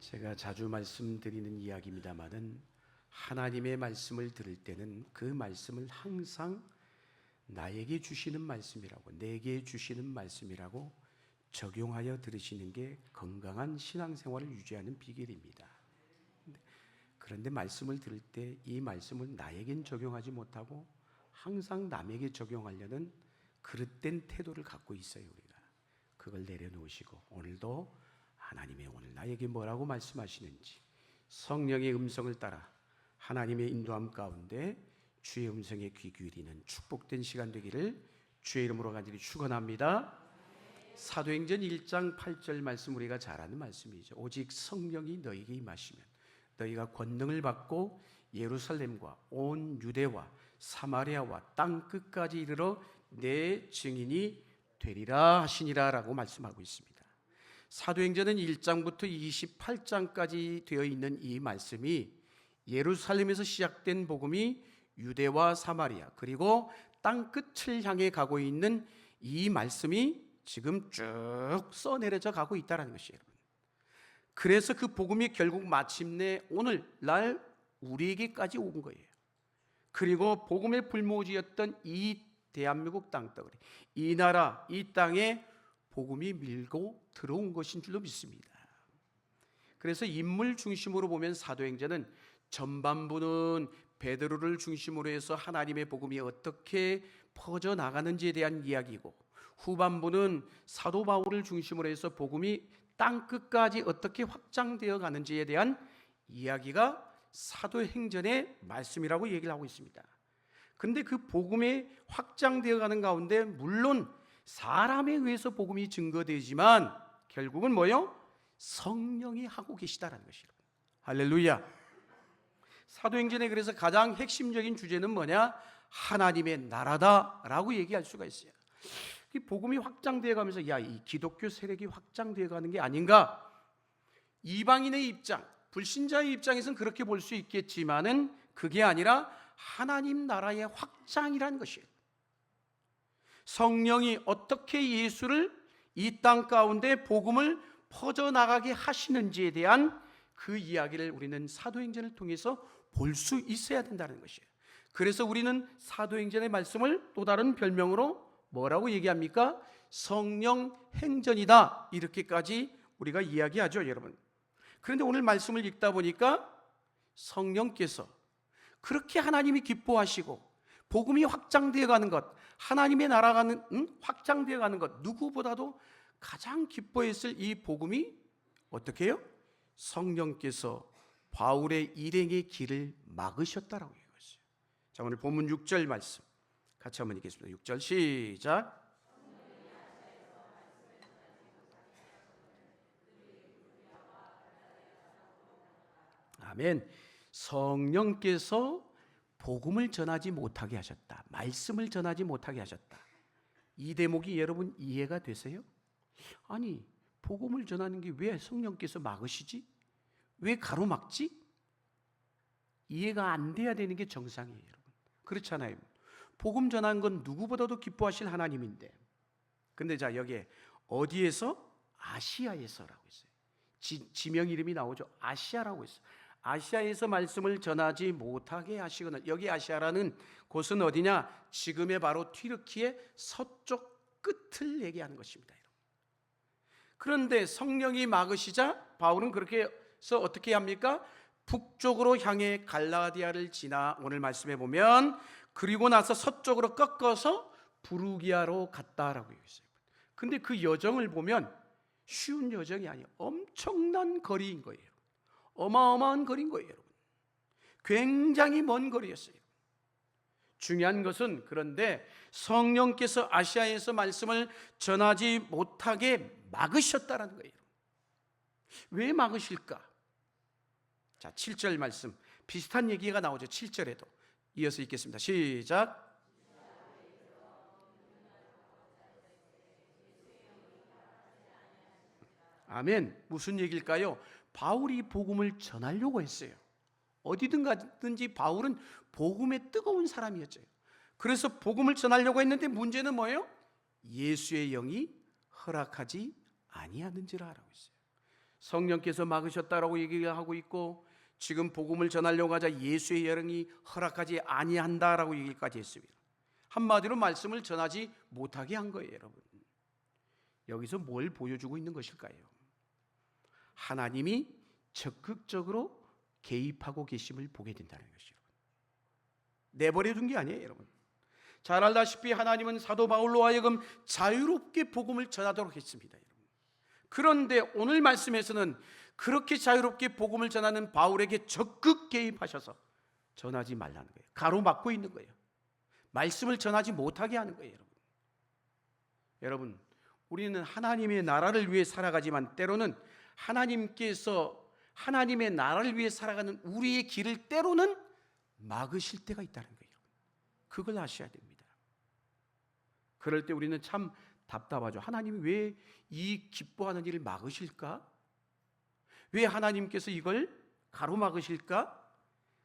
제가 자주 말씀드리는 이야기입니다마는 하나님의 말씀을 들을 때는 그 말씀을 항상 나에게 주시는 말씀이라고, 내게 주시는 말씀이라고 적용하여 들으시는 게 건강한 신앙생활을 유지하는 비결입니다. 그런데 말씀을 들을 때 이 말씀을 나에겐 적용하지 못하고 항상 남에게 적용하려는 그릇된 태도를 갖고 있어요. 우리가 그걸 내려놓으시고 오늘도 하나님의 오늘 나에게 뭐라고 말씀하시는지 성령의 음성을 따라 하나님의 인도함 가운데 주의 음성에 귀 기울이는 축복된 시간 되기를 주의 이름으로 간절히 축원합니다. 사도행전 1장 8절 말씀 우리가 잘 아는 말씀이죠. 오직 성령이 너희에게 임하시면 너희가 권능을 받고 예루살렘과 온 유대와 사마리아와 땅 끝까지 이르러 내 증인이 되리라 하시니라 라고 말씀하고 있습니다. 사도행전은 1장부터 28장까지 되어 있는 이 말씀이 예루살렘에서 시작된 복음이 유대와 사마리아 그리고 땅 끝을 향해 가고 있는 이 말씀이 지금 쭉 써내려져 가고 있다는 것이에요. 그래서 그 복음이 결국 마침내 오늘날 우리에게까지 온 거예요. 그리고 복음의 불모지였던 이 대한민국 땅덩어리, 이 나라, 이 땅에 복음이 밀고 들어온 것인 줄로 믿습니다. 그래서 인물 중심으로 보면 사도행전은 전반부는 베드로를 중심으로 해서 하나님의 복음이 어떻게 퍼져나가는지에 대한 이야기이고, 후반부는 사도 바울을 중심으로 해서 복음이 땅끝까지 어떻게 확장되어 가는지에 대한 이야기가 사도행전의 말씀이라고 얘기를 하고 있습니다. 그런데 그 복음이 확장되어 가는 가운데 물론 사람에 의해서 복음이 증거되지만 결국은 뭐요? 성령이 하고 계시다라는 것이에요. 할렐루야. 사도행전에 그래서 가장 핵심적인 주제는 뭐냐? 하나님의 나라다라고 얘기할 수가 있어요. 이 복음이 확장되어 가면서 이 기독교 세력이 확장되어 가는 게 아닌가? 이방인의 입장, 불신자의 입장에서는 그렇게 볼 수 있겠지만은 그게 아니라 하나님 나라의 확장이라는 것이에요. 성령이 어떻게 예수를 이 땅 가운데 복음을 퍼져나가게 하시는지에 대한 그 이야기를 우리는 사도행전을 통해서 볼 수 있어야 된다는 것이에요. 그래서 우리는 사도행전의 말씀을 또 다른 별명으로 뭐라고 얘기합니까? 성령 행전이다, 이렇게까지 우리가 이야기하죠, 여러분. 그런데 오늘 말씀을 읽다 보니까 성령께서 그렇게 하나님이 기뻐하시고 복음이 확장되어 가는 것, 하나님의 나라가 확장되어 가는 것, 누구보다도 가장 기뻐했을 이 복음이 어떻게 해요? 성령께서 바울의 일행의 길을 막으셨다라고 얘기했어요. 자, 오늘 본문 6절 말씀 같이 한번 읽겠습니다. 6절 시작. 아멘. 성령께서 복음을 전하지 못하게 하셨다. 말씀을 전하지 못하게 하셨다. 이 대목이 여러분 이해가 되세요? 아니, 복음을 전하는 게 왜 성령께서 막으시지? 왜 가로막지? 이해가 안 돼야 되는 게 정상이에요, 여러분. 그렇잖아요. 복음 전하는 건 누구보다도 기뻐하실 하나님인데. 근데 자, 여기에 어디에서? 아시아에서라고 했어요. 지명 이름이 나오죠. 아시아라고 했어요. 아시아에서 말씀을 전하지 못하게 하시거나, 여기 아시아라는 곳은 어디냐? 지금의 바로 튀르키의 서쪽 끝을 얘기하는 것입니다. 그런데 성령이 막으시자 바울은 그렇게 해서 어떻게 합니까? 북쪽으로 향해 갈라디아를 지나 오늘 말씀해 보면 그리고 나서 서쪽으로 꺾어서 부르기아로 갔다라고 얘기했어요. 근데 그 여정을 보면 쉬운 여정이 아니에요. 엄청난 거리인 거예요. 어마어마한 거리인 거예요, 여러분. 굉장히 먼 거리였어요. 중요한 것은 그런데 성령께서 아시아에서 말씀을 전하지 못하게 막으셨다는 거예요. 왜 막으실까? 자, 7절 말씀 비슷한 얘기가 나오죠. 7절에도 이어서 읽겠습니다. 시작. 아멘. 무슨 얘기일까요? 바울이 복음을 전하려고 했어요. 어디든 가든지 바울은 복음에 뜨거운 사람이었죠. 그래서 복음을 전하려고 했는데 문제는 뭐예요? 예수의 영이 허락하지 아니하는지라 하라고 했어요. 성령께서 막으셨다라고 얘기하고 있고, 지금 복음을 전하려고 하자 예수의 여령이 허락하지 아니한다라고 얘기까지 했습니다. 한마디로 말씀을 전하지 못하게 한 거예요. 여러분, 여기서 뭘 보여주고 있는 것일까요? 하나님이 적극적으로 개입하고 계심을 보게 된다는 것이죠. 내버려 둔 게 아니에요. 여러분, 잘 알다시피 하나님은 사도 바울로 하여금 자유롭게 복음을 전하도록 했습니다. 여러분, 그런데 오늘 말씀에서는 그렇게 자유롭게 복음을 전하는 바울에게 적극 개입하셔서 전하지 말라는 거예요. 가로막고 있는 거예요. 말씀을 전하지 못하게 하는 거예요. 여러분, 우리는 하나님의 나라를 위해 살아가지만 때로는 하나님께서 하나님의 나라를 위해 살아가는 우리의 길을 때로는 막으실 때가 있다는 거예요. 그걸 아셔야 됩니다. 그럴 때 우리는 참 답답하죠. 하나님이 왜 이 기뻐하는 일을 막으실까? 왜 하나님께서 이걸 가로막으실까?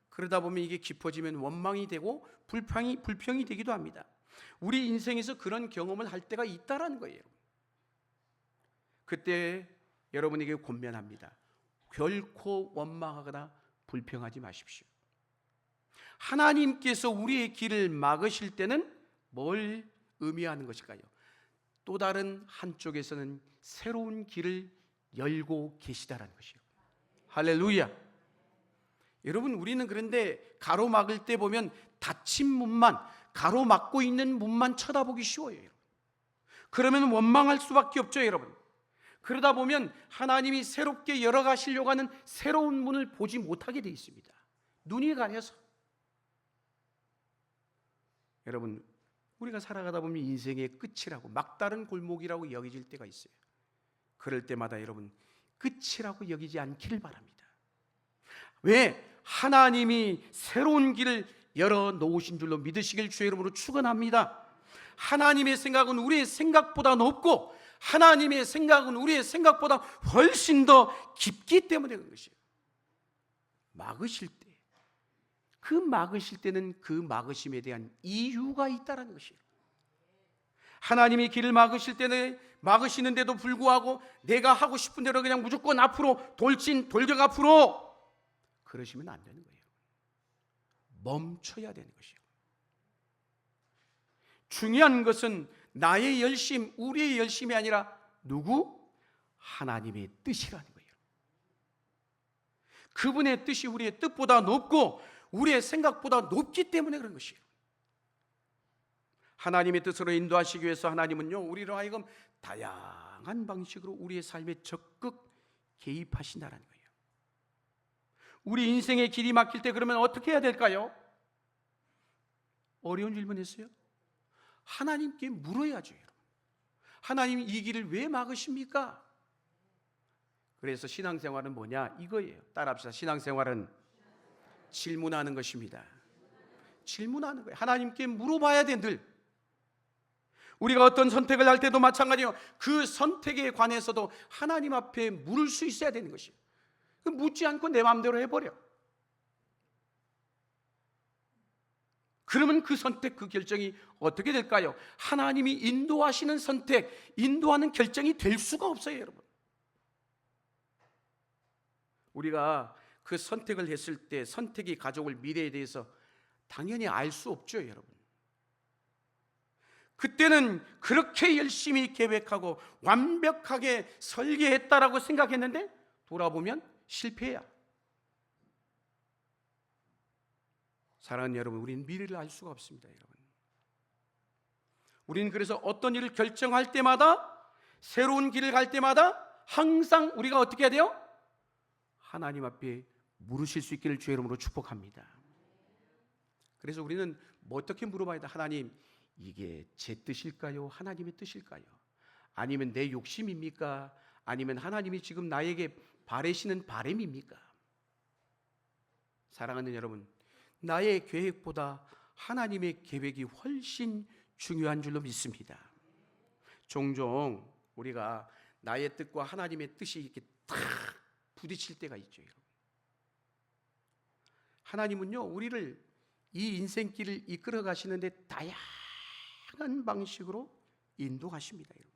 그러다 보면 이게 깊어지면 원망이 되고 불평이 되기도 합니다. 우리 인생에서 그런 경험을 할 때가 있다라는 거예요. 그때 여러분에게 권면합니다. 결코 원망하거나 불평하지 마십시오. 하나님께서 우리의 길을 막으실 때는 뭘 의미하는 것일까요? 또 다른 한쪽에서는 새로운 길을 열고 계시다라는 것이요. 할렐루야. 여러분, 우리는 그런데 가로막을 때 보면 닫힌 문만, 가로막고 있는 문만 쳐다보기 쉬워요. 여러분. 그러면 원망할 수밖에 없죠. 여러분, 그러다 보면 하나님이 새롭게 열어가시려고 하는 새로운 문을 보지 못하게 되어 있습니다. 눈이 가려서. 여러분, 우리가 살아가다 보면 인생의 끝이라고, 막다른 골목이라고 여겨질 때가 있어요. 그럴 때마다 여러분, 끝이라고 여기지 않기를 바랍니다. 왜? 하나님이 새로운 길을 열어놓으신 줄로 믿으시길 주의 이름으로 축원합니다. 하나님의 생각은 우리의 생각보다 높고 하나님의 생각은 우리의 생각보다 훨씬 더 깊기 때문에 그런 것이에요. 막으실 때, 그 막으실 때는 그 막으심에 대한 이유가 있다는 것이에요. 하나님이 길을 막으실 때는 막으시는데도 불구하고 내가 하고 싶은 대로 그냥 무조건 앞으로 돌격 앞으로 그러시면 안 되는 거예요. 멈춰야 되는 것이에요. 중요한 것은 나의 열심, 우리의 열심이 아니라 누구? 하나님의 뜻이라는 거예요. 그분의 뜻이 우리의 뜻보다 높고 우리의 생각보다 높기 때문에 그런 것이에요. 하나님의 뜻으로 인도하시기 위해서 하나님은요, 우리로 하여금 다양한 방식으로 우리의 삶에 적극 개입하신다는 거예요. 우리 인생의 길이 막힐 때 그러면 어떻게 해야 될까요? 어려운 질문했어요. 하나님께 물어야죠. 하나님이 이 길을 왜 막으십니까? 그래서 신앙생활은 뭐냐? 이거예요. 따라합시다. 신앙생활은 질문하는 것입니다. 질문하는 거예요. 하나님께 물어봐야 돼. 늘 우리가 어떤 선택을 할 때도 마찬가지예요. 그 선택에 관해서도 하나님 앞에 물을 수 있어야 되는 것이에요. 묻지 않고 내 마음대로 해버려. 그러면 그 선택, 그 결정이 어떻게 될까요? 하나님이 인도하시는 선택, 인도하는 결정이 될 수가 없어요. 여러분, 우리가 그 선택을 했을 때 선택이 가져올 미래에 대해서 당연히 알 수 없죠. 여러분, 그때는 그렇게 열심히 계획하고 완벽하게 설계했다라고 생각했는데 돌아보면 실패야. 사랑하는 여러분, 우리는 미래를 알 수가 없습니다. 여러분, 우리는 그래서 어떤 일을 결정할 때마다, 새로운 길을 갈 때마다 항상 우리가 어떻게 해야 돼요? 하나님 앞에 물으실 수 있기를 주의 이름으로 축복합니다. 그래서 우리는 어떻게 물어봐야 돼? 하나님, 이게 제 뜻일까요? 하나님의 뜻일까요? 아니면 내 욕심입니까? 아니면 하나님이 지금 나에게 바라시는 바람입니까? 사랑하는 여러분, 나의 계획보다 하나님의 계획이 훨씬 중요한 줄로 믿습니다. 종종 우리가 나의 뜻과 하나님의 뜻이 이렇게 탁 부딪힐 때가 있죠. 여러분, 하나님은요, 우리를 이 인생길을 이끌어 가시는데 다양한 방식으로 인도하십니다. 여러분,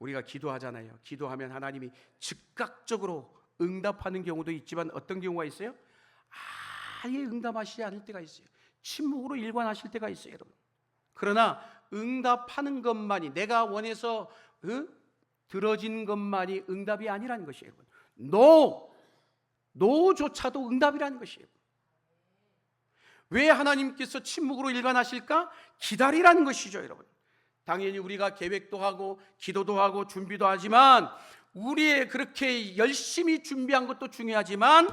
우리가 기도하잖아요. 기도하면 하나님이 즉각적으로 응답하는 경우도 있지만 어떤 경우가 있어요? 아예 응답하시지 않을 때가 있어요. 침묵으로 일관하실 때가 있어요, 여러분. 그러나 응답하는 것만이, 내가 원해서 들어진 것만이 응답이 아니라는 것이에요, 여러분. 노조차도 응답이라는 것이에요. 왜 하나님께서 침묵으로 일관하실까? 기다리라는 것이죠, 여러분. 당연히 우리가 계획도 하고 기도도 하고 준비도 하지만, 우리의 그렇게 열심히 준비한 것도 중요하지만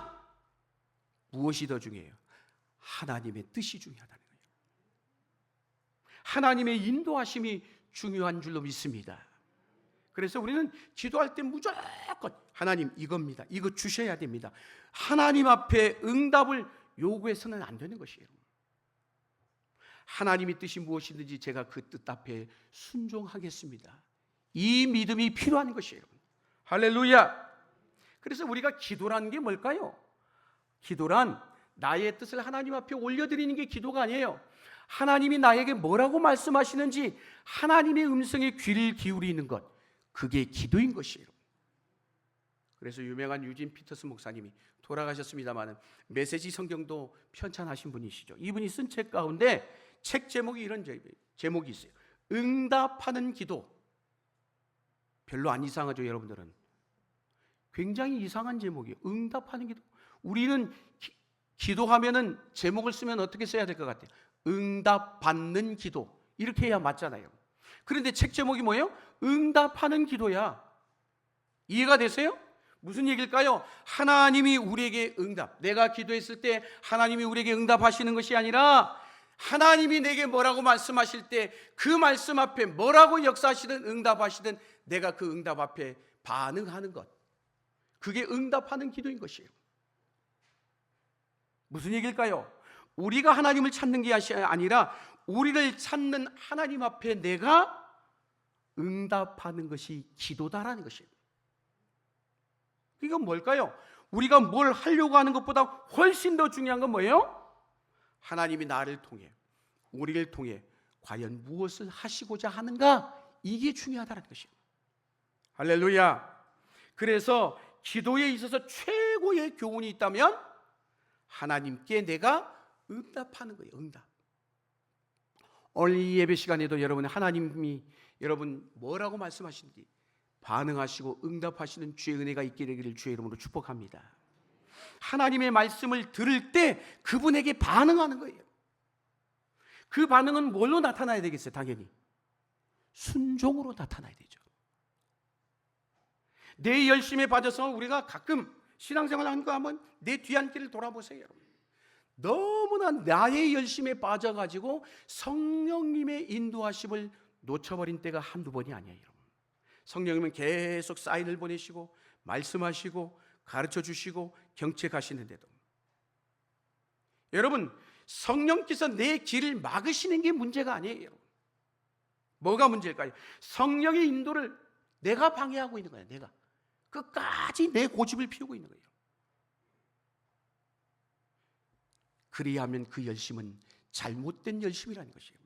무엇이 더 중요해요? 하나님의 뜻이 중요하다는 거예요. 하나님의 인도하심이 중요한 줄로 믿습니다. 그래서 우리는 기도할 때 무조건 하나님 이겁니다, 이거 주셔야 됩니다, 하나님 앞에 응답을 요구해서는 안 되는 것이에요. 하나님의 뜻이 무엇이든지 제가 그 뜻 앞에 순종하겠습니다, 이 믿음이 필요한 것이에요. 할렐루야. 그래서 우리가 기도라는 게 뭘까요? 기도란 나의 뜻을 하나님 앞에 올려드리는 게 기도가 아니에요. 하나님이 나에게 뭐라고 말씀하시는지 하나님의 음성에 귀를 기울이는 것, 그게 기도인 것이에요. 그래서 유명한 유진 피터스 목사님이 돌아가셨습니다만 메시지 성경도 편찬하신 분이시죠. 이분이 쓴 책 가운데 책 제목이 이런 제목이 있어요. 응답하는 기도. 별로 안 이상하죠, 여러분들은? 굉장히 이상한 제목이에요. 응답하는 기도. 우리는 기도하면은 제목을 쓰면 어떻게 써야 될 것 같아요? 응답받는 기도, 이렇게 해야 맞잖아요. 그런데 책 제목이 뭐예요? 응답하는 기도야. 이해가 되세요? 무슨 얘기일까요? 하나님이 우리에게 응답, 내가 기도했을 때 하나님이 우리에게 응답하시는 것이 아니라 하나님이 내게 뭐라고 말씀하실 때 그 말씀 앞에 뭐라고 역사하시든 응답하시든 내가 그 응답 앞에 반응하는 것, 그게 응답하는 기도인 것이에요. 무슨 얘기일까요? 우리가 하나님을 찾는 게 아니라 우리를 찾는 하나님 앞에 내가 응답하는 것이 기도다라는 것이에요. 이건 뭘까요? 우리가 뭘 하려고 하는 것보다 훨씬 더 중요한 건 뭐예요? 하나님이 나를 통해, 우리를 통해 과연 무엇을 하시고자 하는가, 이게 중요하다는 것이에요. 할렐루야. 그래서 기도에 있어서 최고의 교훈이 있다면 하나님께 내가 응답하는 거예요. 응답. 오늘 이 예배 시간에도 여러분, 하나님이 여러분 뭐라고 말씀하시는지 반응하시고 응답하시는 주의 은혜가 있게 되기를 주의 이름으로 축복합니다. 하나님의 말씀을 들을 때 그분에게 반응하는 거예요. 그 반응은 뭘로 나타나야 되겠어요? 당연히 순종으로 나타나야 되죠. 내 열심에 빠져서 우리가 가끔 신앙생활 하는 거 한번 내 뒤안길을 돌아보세요. 너무나 나의 열심에 빠져가지고 성령님의 인도하심을 놓쳐버린 때가 한두 번이 아니에요. 성령님은 계속 사인을 보내시고 말씀하시고 가르쳐주시고 경책하시는데도 여러분, 성령께서 내 길을 막으시는 게 문제가 아니에요. 뭐가 문제일까요? 성령의 인도를 내가 방해하고 있는 거예요. 내가 끝까지 내 고집을 피우고 있는 거예요. 그리하면 그 열심은 잘못된 열심이라는 것이에요.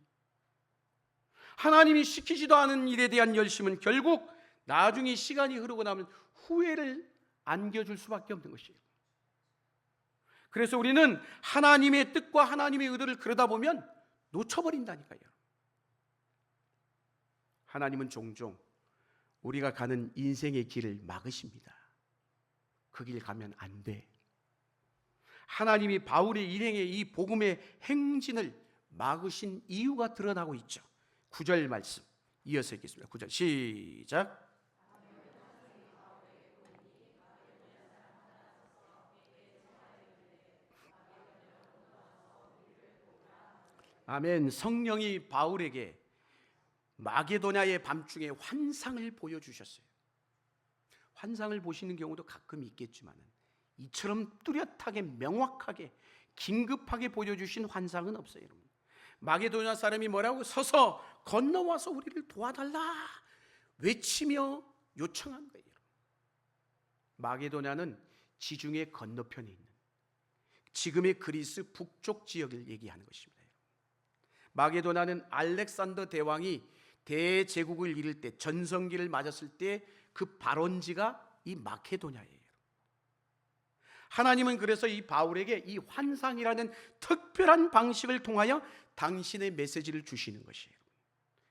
하나님이 시키지도 않은 일에 대한 열심은 결국 나중에 시간이 흐르고 나면 후회를 안겨줄 수밖에 없는 것이에요. 그래서 우리는 하나님의 뜻과 하나님의 의도를 그러다 보면 놓쳐버린다니까요. 하나님은 종종 우리가 가는 인생의 길을 막으십니다. 그 길 가면 안 돼. 하나님이 바울의 일행의 이 복음의 행진을 막으신 이유가 드러나고 있죠. 9절 말씀 이어서 읽겠습니다. 9절 시작. 아멘. 성령이 바울에게 마게도냐의 밤중에 환상을 보여주셨어요. 환상을 보시는 경우도 가끔 있겠지만 이처럼 뚜렷하게 명확하게 긴급하게 보여주신 환상은 없어요. 여러분, 마게도냐 사람이 뭐라고 서서 건너와서 우리를 도와달라 외치며 요청한 거예요. 마게도냐는 지중해 건너편에 있는 지금의 그리스 북쪽 지역을 얘기하는 것입니다. 마게도냐는 알렉산더 대왕이 대제국을 이룰 때, 전성기를 맞았을 때 그 발원지가 이 마케도냐예요. 하나님은 그래서 이 바울에게 이 환상이라는 특별한 방식을 통하여 당신의 메시지를 주시는 것이에요.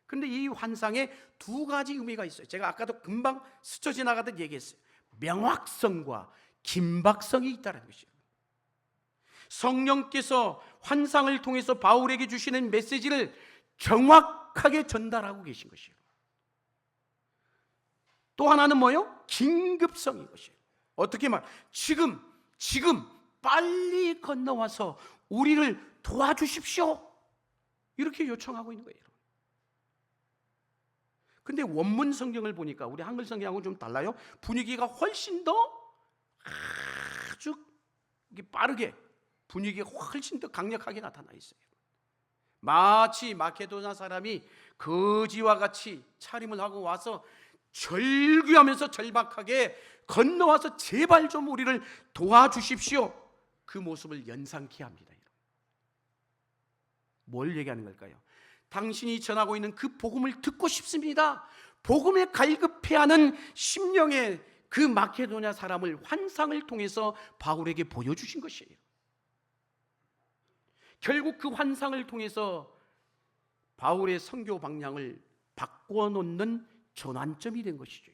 그런데 이 환상에 두 가지 의미가 있어요. 제가 아까도 금방 스쳐 지나가듯 얘기했어요. 명확성과 긴박성이 있다는 것이에요. 성령께서 환상을 통해서 바울에게 주시는 메시지를 정확하게 전달하고 계신 것이에요. 또 하나는 뭐예요? 긴급성인 것이에요. 어떻게 말? 지금 빨리 건너와서 우리를 도와주십시오. 이렇게 요청하고 있는 거예요. 근데 원문 성경을 보니까 우리 한글 성경하고 좀 달라요. 분위기가 훨씬 더 아주 빠르게, 분위기가 훨씬 더 강력하게 나타나 있어요. 마치 마케도냐 사람이 거지와 같이 차림을 하고 와서 절규하면서 절박하게 건너와서 제발 좀 우리를 도와주십시오. 그 모습을 연상케 합니다. 뭘 얘기하는 걸까요? 당신이 전하고 있는 그 복음을 듣고 싶습니다. 복음에 갈급해하는 심령의 그 마케도냐 사람을 환상을 통해서 바울에게 보여주신 것이에요. 결국 그 환상을 통해서 바울의 선교 방향을 바꾸어 놓는 전환점이 된 것이죠.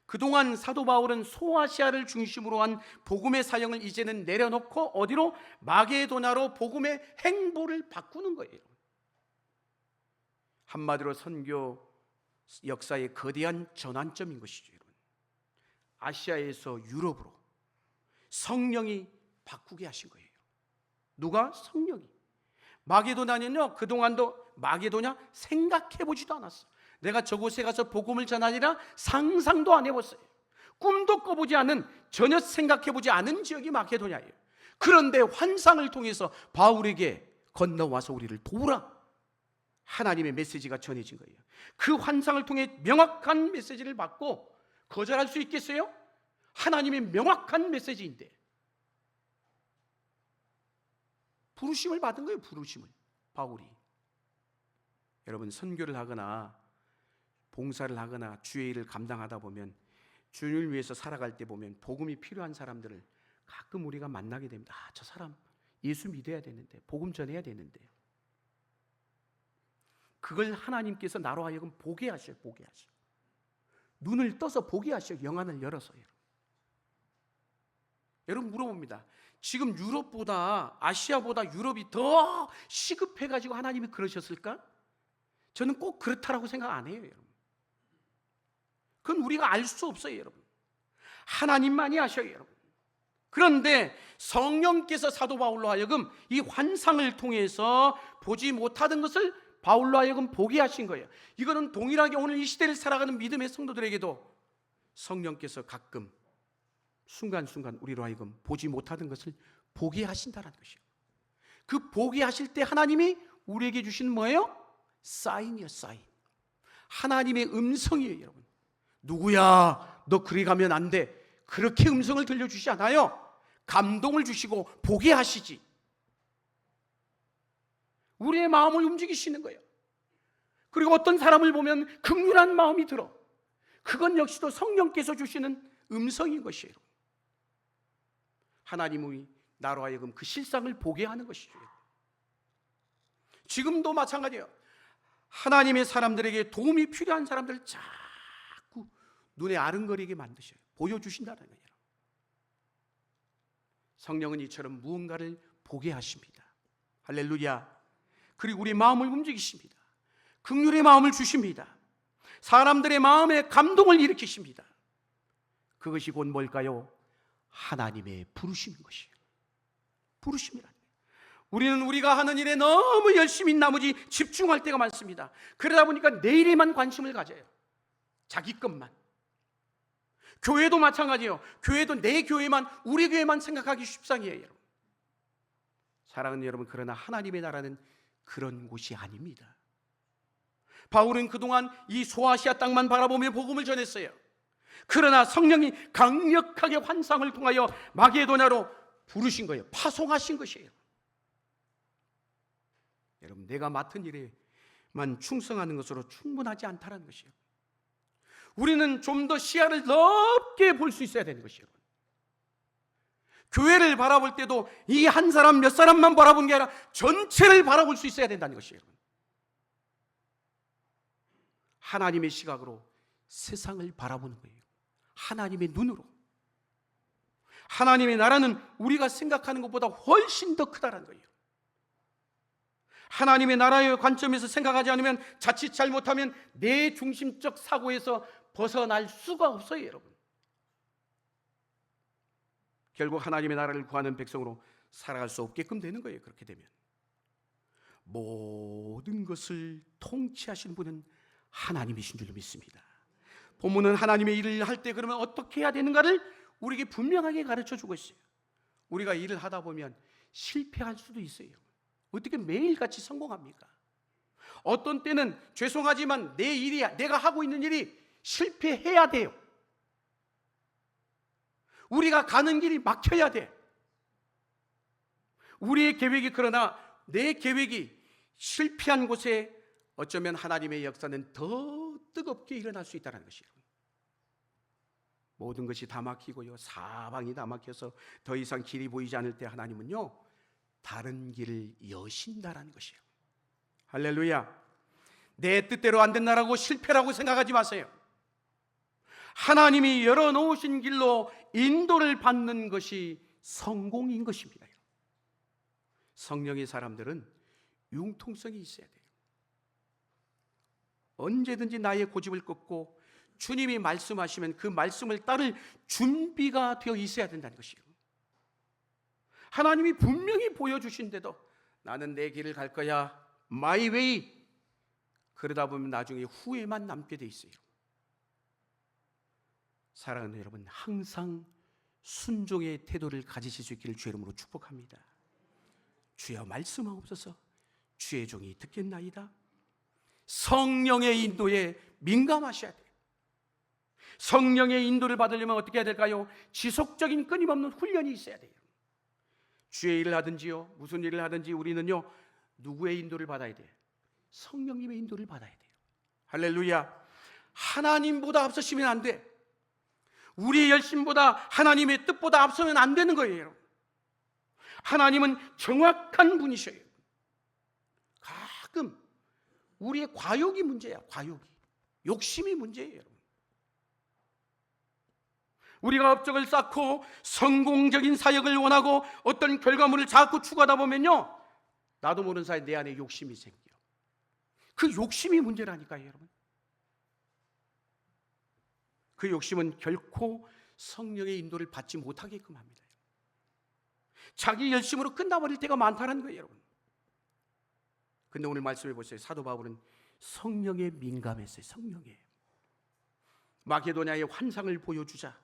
그동안 사도 바울은 소아시아를 중심으로 한 복음의 사역을 이제는 내려놓고 어디로? 마게도냐로 복음의 행보를 바꾸는 거예요. 한마디로 선교 역사의 거대한 전환점인 것이죠. 아시아에서 유럽으로 성령이 바꾸게 하신 거예요. 누가? 성령이. 마게도냐는요, 그동안도 마게도냐 생각해보지도 않았어. 내가 저곳에 가서 복음을 전하리라 상상도 안 해봤어요. 꿈도 꿔보지 않은, 전혀 생각해보지 않은 지역이 마케도냐예요. 그런데 환상을 통해서 바울에게 건너와서 우리를 도우라, 하나님의 메시지가 전해진 거예요. 그 환상을 통해 명확한 메시지를 받고 거절할 수 있겠어요? 하나님의 명확한 메시지인데 부르심을 받은 거예요. 부르심을. 바울이. 여러분, 선교를 하거나 봉사를 하거나 주의 일을 감당하다 보면, 주님을 위해서 살아갈 때 보면 복음이 필요한 사람들을 가끔 우리가 만나게 됩니다. 저 사람 예수 믿어야 되는데, 복음 전해야 되는데. 그걸 하나님께서 나로 하여금 보게 하셔요. 보게 하셔. 눈을 떠서 보게 하셔. 영안을 열어서요. 여러분, 물어봅니다. 지금 유럽보다, 아시아보다 유럽이 더 시급해가지고 하나님이 그러셨을까? 저는 꼭 그렇다라고 생각 안 해요, 여러분. 그건 우리가 알 수 없어요, 여러분. 하나님만이 아셔요, 여러분. 그런데 성령께서 사도 바울로 하여금 이 환상을 통해서 보지 못하던 것을 바울로 하여금 보게 하신 거예요. 이거는 동일하게 오늘 이 시대를 살아가는 믿음의 성도들에게도 성령께서 가끔 순간순간 우리로 하여금 보지 못하던 것을 보게 하신다는 것이에요. 그 보게 하실 때 하나님이 우리에게 주신 뭐예요? 사인이요, 사인. 하나님의 음성이에요, 여러분. 누구야, 너 그리 가면 안 돼. 그렇게 음성을 들려주시지 않아요. 감동을 주시고 보게 하시지. 우리의 마음을 움직이시는 거예요. 그리고 어떤 사람을 보면 긍휼한 마음이 들어. 그건 역시도 성령께서 주시는 음성인 것이에요. 하나님이 나로 하여금 그 실상을 보게 하는 것이죠. 지금도 마찬가지예요. 하나님의 사람들에게 도움이 필요한 사람들을 자꾸 눈에 아른거리게 만드셔요. 보여주신다는 거예요. 성령은 이처럼 무언가를 보게 하십니다. 할렐루야. 그리고 우리 마음을 움직이십니다. 긍휼의 마음을 주십니다. 사람들의 마음에 감동을 일으키십니다. 그것이 곧 뭘까요? 하나님의 부르심인 것이에요. 부르심이라는 거예요. 우리는 우리가 하는 일에 너무 열심히 나머지 집중할 때가 많습니다. 그러다 보니까 내 일에만 관심을 가져요. 자기 것만. 교회도 마찬가지예요. 교회도 내 교회만, 우리 교회만 생각하기 쉽상이에요, 여러분. 사랑하는 여러분, 그러나 하나님의 나라는 그런 곳이 아닙니다. 바울은 그동안 이 소아시아 땅만 바라보며 복음을 전했어요. 그러나 성령이 강력하게 환상을 통하여 마게도냐로 부르신 거예요. 파송하신 것이에요. 여러분, 내가 맡은 일에 충성하는 것으로 충분하지 않다는 것이에요. 우리는 좀 더 시야를 넓게 볼 수 있어야 되는 것이에요. 교회를 바라볼 때도 이 한 사람 몇 사람만 바라보는 게 아니라 전체를 바라볼 수 있어야 된다는 것이에요. 하나님의 시각으로 세상을 바라보는 거예요. 하나님의 눈으로. 하나님의 나라는 우리가 생각하는 것보다 훨씬 더 크다는 거예요. 하나님의 나라의 관점에서 생각하지 않으면 자칫 잘못하면 내 중심적 사고에서 벗어날 수가 없어요, 여러분. 결국 하나님의 나라를 구하는 백성으로 살아갈 수 없게끔 되는 거예요. 그렇게 되면 모든 것을 통치하시는 분은 하나님이신 줄 믿습니다. 본문은 하나님의 일을 할 때 그러면 어떻게 해야 되는가를 우리에게 분명하게 가르쳐주고 있어요. 우리가 일을 하다 보면 실패할 수도 있어요. 어떻게 매일같이 성공합니까? 어떤 때는 죄송하지만 내가 하고 있는 일이 실패해야 돼요. 우리가 가는 길이 막혀야 돼. 우리의 계획이, 그러나 내 계획이 실패한 곳에 어쩌면 하나님의 역사는 더 뜨겁게 일어날 수 있다는 것이에요. 모든 것이 다 막히고요, 사방이 다 막혀서 더 이상 길이 보이지 않을 때 하나님은요, 다른 길을 여신다라는 것이에요. 할렐루야. 내 뜻대로 안 된다라고 실패라고 생각하지 마세요. 하나님이 열어놓으신 길로 인도를 받는 것이 성공인 것입니다. 성령의 사람들은 융통성이 있어야 돼요. 언제든지 나의 고집을 꺾고 주님이 말씀하시면 그 말씀을 따를 준비가 되어 있어야 된다는 것이에요. 하나님이 분명히 보여주신데도 나는 내 길을 갈 거야, my way, 그러다 보면 나중에 후회만 남게 돼 있어요. 사랑하는 여러분, 항상 순종의 태도를 가지실 수 있기를 주의 이름으로 축복합니다. 주여 말씀하옵소서. 주의 종이 듣겠나이다. 성령의 인도에 민감하셔야 돼요. 성령의 인도를 받으려면 어떻게 해야 될까요? 지속적인 끊임없는 훈련이 있어야 돼요. 주의 일을 하든지요, 무슨 일을 하든지 우리는요, 누구의 인도를 받아야 돼요? 성령님의 인도를 받아야 돼요. 할렐루야. 하나님보다 앞서시면 안 돼. 우리의 열심보다 하나님의 뜻보다 앞서면 안 되는 거예요. 하나님은 정확한 분이셔요. 가끔 우리의 과욕이 문제야. 과욕이, 욕심이 문제예요, 여러분. 우리가 업적을 쌓고 성공적인 사역을 원하고 어떤 결과물을 자꾸 추구하다 보면요, 나도 모르는 사이에 내 안에 욕심이 생겨. 그 욕심이 문제라니까요, 여러분. 그 욕심은 결코 성령의 인도를 받지 못하게끔 합니다. 자기 열심으로 끝나버릴 때가 많다는 거예요, 여러분. 근데 오늘 말씀해 보세요. 사도 바울은 성령에 민감했어요. 성령에. 마게도냐의 환상을 보여주자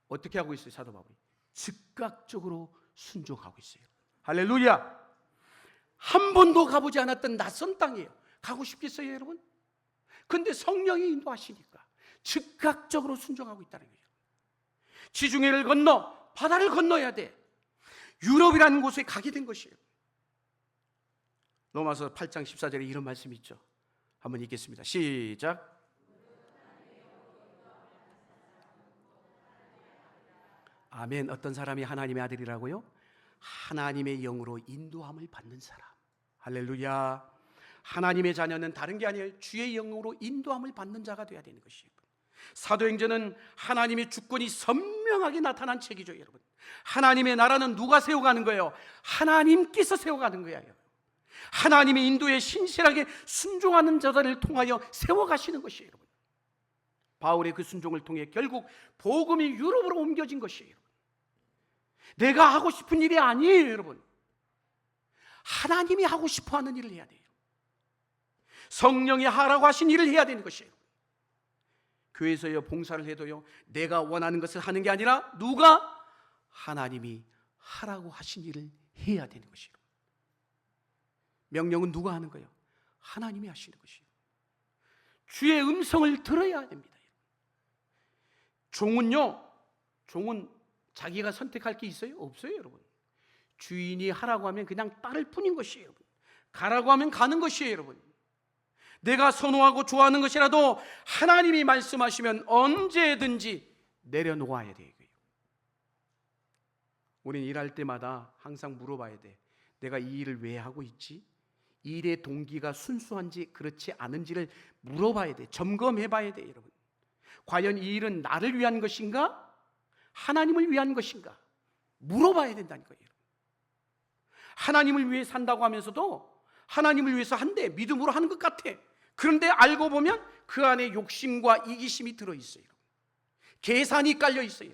어떻게 하고 있어요? 사도 바울이 즉각적으로 순종하고 있어요. 할렐루야. 한 번도 가보지 않았던 낯선 땅이에요. 가고 싶겠어요, 여러분? 근데 성령이 인도하시니까 즉각적으로 순종하고 있다는 거예요. 지중해를 건너 바다를 건너야 돼. 유럽이라는 곳에 가게 된 것이에요. 로마서 8장 14절에 이런 말씀이 있죠. 한번 읽겠습니다. 시작. 아멘. 어떤 사람이 하나님의 아들이라고요? 하나님의 영으로 인도함을 받는 사람. 할렐루야. 하나님의 자녀는 다른 게 아니에요. 주의 영으로 인도함을 받는 자가 되어야 되는 것이에요. 사도행전은 하나님의 주권이 선명하게 나타난 책이죠, 여러분. 하나님의 나라는 누가 세워가는 거예요? 하나님께서 세워가는 거예요. 하나님의 인도에 신실하게 순종하는 자들을 통하여 세워가시는 것이에요, 여러분. 바울의 그 순종을 통해 결국 복음이 유럽으로 옮겨진 것이에요. 내가 하고 싶은 일이 아니에요, 여러분. 하나님이 하고 싶어하는 일을 해야 돼요. 성령이 하라고 하신 일을 해야 되는 것이에요. 교회에서요, 봉사를 해도요, 내가 원하는 것을 하는 게 아니라 누가? 하나님이 하라고 하신 일을 해야 되는 것이에요. 명령은 누가 하는 거예요? 하나님이 하시는 것이에요. 주의 음성을 들어야 됩니다. 종은 자기가 선택할 게 있어요? 없어요, 여러분. 주인이 하라고 하면 그냥 따를 뿐인 것이에요, 여러분. 가라고 하면 가는 것이에요, 여러분. 내가 선호하고 좋아하는 것이라도 하나님이 말씀하시면 언제든지 내려놓아야 돼요. 우리는 일할 때마다 항상 물어봐야 돼. 내가 이 일을 왜 하고 있지? 이 일의 동기가 순수한지 그렇지 않은지를 물어봐야 돼. 점검해봐야 돼, 여러분. 과연 이 일은 나를 위한 것인가? 하나님을 위한 것인가? 물어봐야 된다는 거예요. 하나님을 위해 산다고 하면서도 하나님을 위해서 한대, 믿음으로 하는 것 같아. 그런데 알고 보면 그 안에 욕심과 이기심이 들어있어요. 계산이 깔려있어요.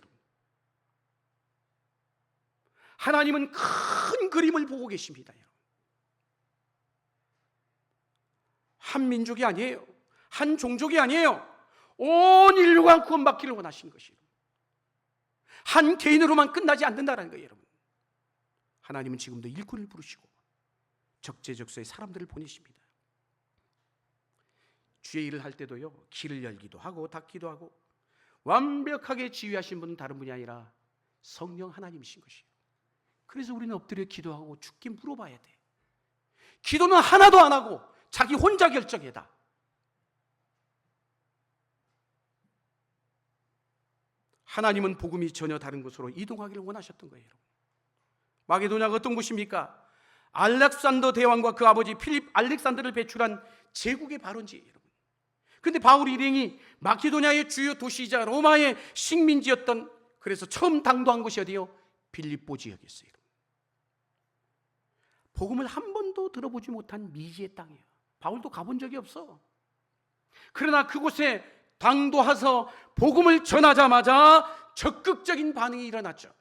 하나님은 큰 그림을 보고 계십니다. 한 민족이 아니에요. 한 종족이 아니에요. 온 인류가 구원받기를 원하시는 것이에요. 한 개인으로만 끝나지 않는다는 거예요, 여러분. 하나님은 지금도 일꾼을 부르시고 적재적소에 사람들을 보내십니다. 주의 일을 할 때도요, 길을 열기도 하고 닫기도 하고 완벽하게 지휘하신 분은 다른 분이 아니라 성령 하나님이신 것이에요. 그래서 우리는 엎드려 기도하고 죽게 물어봐야 돼. 기도는 하나도 안 하고 자기 혼자 결정해다. 하나님은 복음이 전혀 다른 곳으로 이동하기를 원하셨던 거예요. 마게도냐가 어떤 곳입니까? 알렉산더 대왕과 그 아버지 필립 알렉산더를 배출한 제국의 발원지예요, 여러분. 그런데 바울 일행이 마케도냐의 주요 도시이자 로마의 식민지였던, 그래서 처음 당도한 곳이 어디요? 빌립보 지역이었어요. 복음을 한 번도 들어보지 못한 미지의 땅이에요. 바울도 가본 적이 없어. 그러나 그곳에 당도해서 복음을 전하자마자 적극적인 반응이 일어났죠.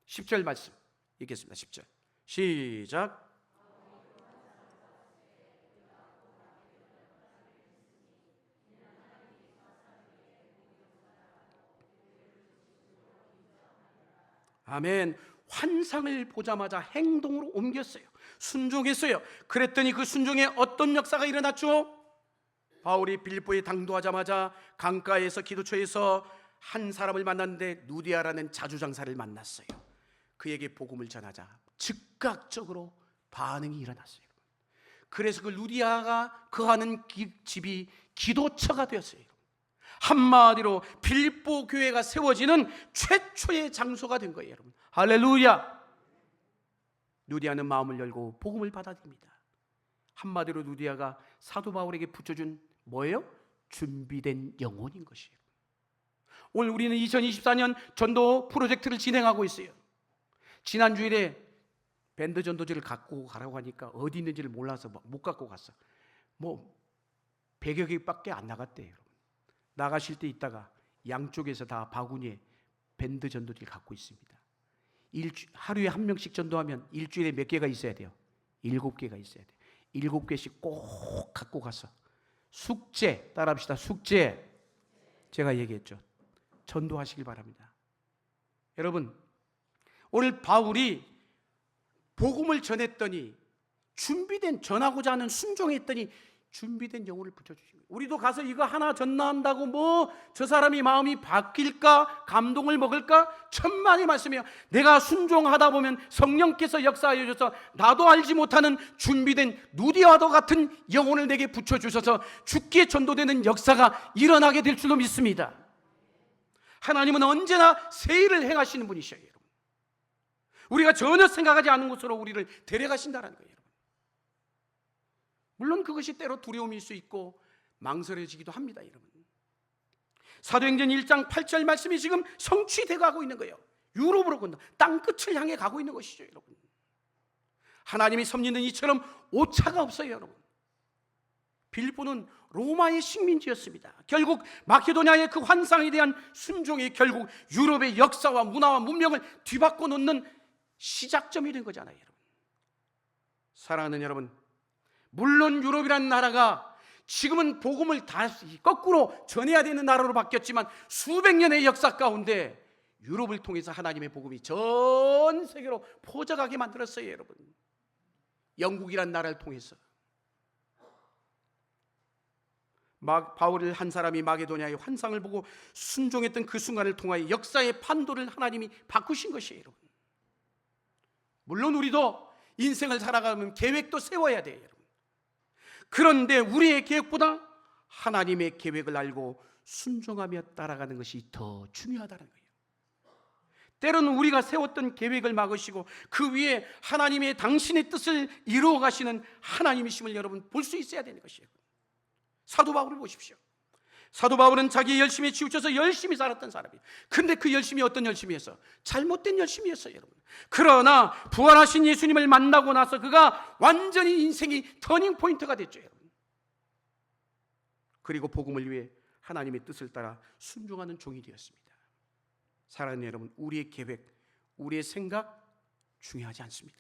10절 말씀 읽겠습니다. 10절 시작. 아멘. 환상을 보자마자 행동으로 옮겼어요. 순종했어요. 그랬더니 그 순종에 어떤 역사가 일어났죠? 바울이 빌립보에 당도하자마자 강가에서 기도처에서 한 사람을 만났는데 누디아라는 자주장사를 만났어요. 그에게 복음을 전하자 즉각적으로 반응이 일어났어요. 그래서 그 누디아가 거하는 집이 기도처가 되었어요. 한마디로 빌립보 교회가 세워지는 최초의 장소가 된 거예요, 여러분. 할렐루야. 누디아는 마음을 열고 복음을 받아들입니다. 한마디로 누디아가 사도 바울에게 붙여준 뭐예요? 준비된 영혼인 것이에요. 오늘 우리는 2024년 전도 프로젝트를 진행하고 있어요. 지난 주일에 밴드 전도지를 갖고 가라고 하니까 어디 있는지를 몰라서 못 갖고 갔어. 100여 개밖에 안 나갔대요. 나가실 때 있다가 양쪽에서 다 바구니에 밴드 전도지를 갖고 있습니다. 하루에 한 명씩 전도하면 일주일에 몇 개가 있어야 돼요? 7개가 있어야 돼요. 7개씩 꼭 갖고 가서 숙제, 따라합시다. 숙제. 제가 얘기했죠. 전도하시길 바랍니다. 여러분, 오늘 바울이 복음을 전했더니 준비된, 전하고자 하는 순종했더니 준비된 영혼을 붙여주십니다. 우리도 가서 이거 하나 전한다고 저 사람이 마음이 바뀔까, 감동을 먹을까? 천만의 말씀이에요. 내가 순종하다 보면 성령께서 역사하여 주셔서 나도 알지 못하는 준비된 누디아와 같은 영혼을 내게 붙여주셔서 죽기에 전도되는 역사가 일어나게 될 줄로 믿습니다. 하나님은 언제나 새 일을 행하시는 분이셔요, 여러분. 우리가 전혀 생각하지 않은 곳으로 우리를 데려가신다는 거예요, 여러분. 물론 그것이 때로 두려움일 수 있고 망설여지기도 합니다, 여러분. 사도행전 1장 8절 말씀이 지금 성취되어 가고 있는 거예요. 유럽으로 건너 땅끝을 향해 가고 있는 것이죠, 여러분. 하나님이 섭리는 이처럼 오차가 없어요, 여러분. 빌립보는 로마의 식민지였습니다. 결국 마케도냐의 그 환상에 대한 순종이 결국 유럽의 역사와 문화와 문명을 뒤바꿔 놓는 시작점이 된 거잖아요, 여러분. 사랑하는 여러분, 물론 유럽이라는 나라가 지금은 복음을 다 거꾸로 전해야 되는 나라로 바뀌었지만 수백 년의 역사 가운데 유럽을 통해서 하나님의 복음이 전 세계로 퍼져가게 만들었어요, 여러분. 영국이라는 나라를 통해서 바울을 한 사람이 마게도냐의 환상을 보고 순종했던 그 순간을 통하여 역사의 판도를 하나님이 바꾸신 것이에요, 여러분. 물론 우리도 인생을 살아가면 계획도 세워야 돼요, 여러분. 그런데 우리의 계획보다 하나님의 계획을 알고 순종하며 따라가는 것이 더 중요하다는 거예요. 때로는 우리가 세웠던 계획을 막으시고 그 위에 하나님의 당신의 뜻을 이루어 가시는 하나님이심을 여러분 볼 수 있어야 되는 것이에요. 사도 바울을 보십시오. 사도 바울은 자기 열심에 치우쳐서 열심히 살았던 사람이에요. 근데 그 열심이 어떤 열심이었어? 잘못된 열심이었어요, 여러분. 그러나 부활하신 예수님을 만나고 나서 그가 완전히 인생이 터닝 포인트가 됐죠, 여러분. 그리고 복음을 위해 하나님의 뜻을 따라 순종하는 종이 되었습니다. 사랑하는 여러분, 우리의 계획, 우리의 생각 중요하지 않습니다.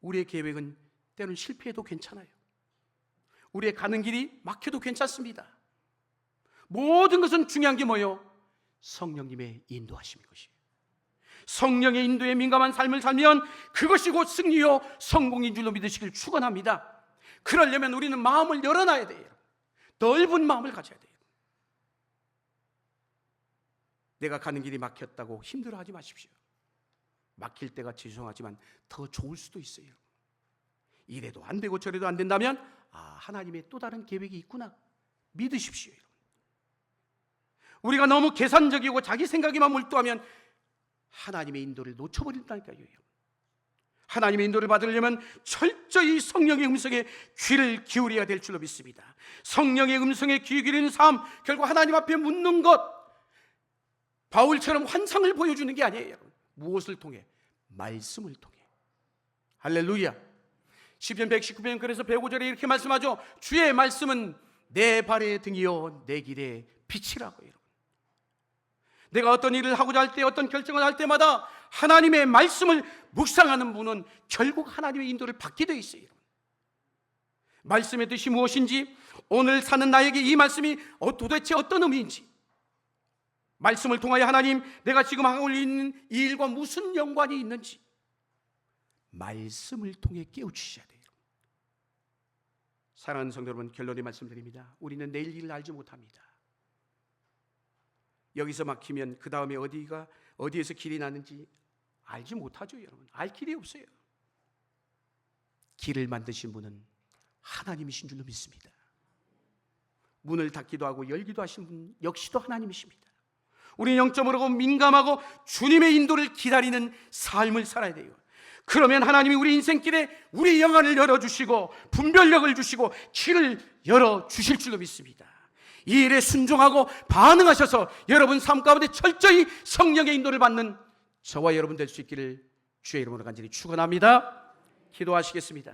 우리의 계획은 때로는 실패해도 괜찮아요. 우리의 가는 길이 막혀도 괜찮습니다. 모든 것은 중요한 게 뭐예요? 성령님의 인도하심인 것이에요. 성령의 인도에 민감한 삶을 살면 그것이 곧 승리요 성공인 줄로 믿으시길 축원합니다. 그러려면 우리는 마음을 열어놔야 돼요. 넓은 마음을 가져야 돼요. 내가 가는 길이 막혔다고 힘들어하지 마십시오. 막힐 때가 죄송하지만 더 좋을 수도 있어요. 이래도 안 되고 저래도 안 된다면 하나님의 또 다른 계획이 있구나 믿으십시오. 우리가 너무 계산적이고 자기 생각에만 몰두하면 하나님의 인도를 놓쳐버린다니까요. 하나님의 인도를 받으려면 철저히 성령의 음성에 귀를 기울여야 될 줄로 믿습니다. 성령의 음성에 귀 기울이는 삶, 결국 하나님 앞에 묻는 것, 바울처럼 환상을 보여주는 게 아니에요. 무엇을 통해? 말씀을 통해. 할렐루야. 시편 119편 그래서 105절에 이렇게 말씀하죠. 주의 말씀은 내 발의 등이요 내 길의 빛이라고. 여러분, 내가 어떤 일을 하고자 할 때, 어떤 결정을 할 때마다 하나님의 말씀을 묵상하는 분은 결국 하나님의 인도를 받게 되어 있어요. 말씀의 뜻이 무엇인지, 오늘 사는 나에게 이 말씀이 도대체 어떤 의미인지, 말씀을 통하여 하나님, 내가 지금 하고 있는 이 일과 무슨 연관이 있는지 말씀을 통해 깨우치셔야 돼요. 사랑하는 성도 여러분, 결론의 말씀드립니다. 우리는 내일 일을 알지 못합니다. 여기서 막히면 그 다음에 어디에서 길이 나는지 알지 못하죠, 여러분. 알 길이 없어요. 길을 만드신 분은 하나님이신 줄로 믿습니다. 문을 닫기도 하고 열기도 하신 분 역시도 하나님이십니다. 우리 영적으로 민감하고 주님의 인도를 기다리는 삶을 살아야 돼요. 그러면 하나님이 우리 인생길에 우리 영안을 열어주시고 분별력을 주시고 길을 열어주실 줄로 믿습니다. 이 일에 순종하고 반응하셔서 여러분 삶 가운데 철저히 성령의 인도를 받는 저와 여러분 될 수 있기를 주의 이름으로 간절히 축원합니다. 기도하시겠습니다.